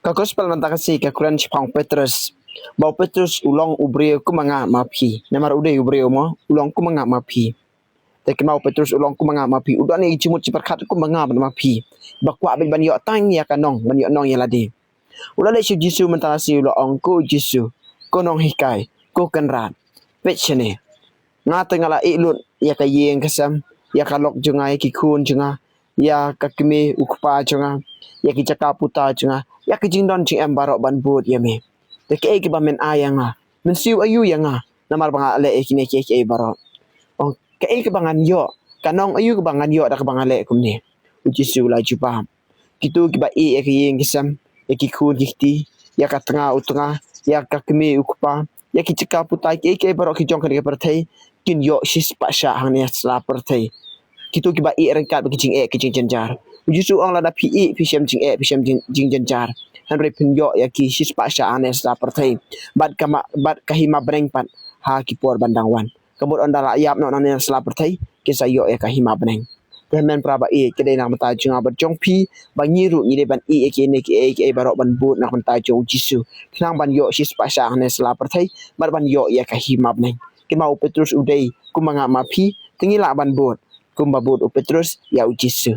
Kagospel mantakasi ka Quran chipang Petrus. Bau Petrus ulong ubreu ku manga mapi. Namar ude ubreu mo ulong ku manga mapi. Tapi mau Petrus ulong ku manga mapi. Udah ni cimut ciperkat ku manga mapi. Bakwa bil ban yo tang ya kanong ban yo nong ya ladi. Udah le Jisu mantakasi ulong ku Jisu. Ko nong hikai. Ko kenrat. Pechene. Ngata ngala ilut ya ka yeng kasam. Ya kalok jungai kikun junga. Ya kakime ukpa junga. Ya ki cakaputa junga. Ya ke jingdon jing em barok ban bud ya me. Te ke ba men ayang ah. Men siu ayu yang ah. Namar bang ale kine ke barok. Oh ke bangan yo. Kanong ayu ke bangan yo dak bang ale kum ni. Uji siu la jupa. Kitu ki ba ya ke yeng kisam. Ya ki kun kiti. Ya ka tengah utengah. Ya ka kemi ukpa. Ya ki cika putai ke barok ki jong ke pertai. Kin yo sis pa sya hang ni sla pertai. Kitu ki ba rengkat ki jing jenjar. Uji su ong la da pi syam jing jenjar. Henry pinyo ya ki sis pa sya anes la pertai. Bad kahima breng pat ha ki por bandangwan. Kemudian ondala yap no nan sla pertai kisah yo ya kahima breng. Kemen praba kedai nak mata jung abat jong pi bangiru ni ban ke ne ke barok ban but nak mata jong jisu. Kenang ban yo sis pa sya anes la pertai ban yo ya kahima breng. Kimau Petrus udai kumanga mapi tingila ban but. Kumbabut Petrus ya Jisu.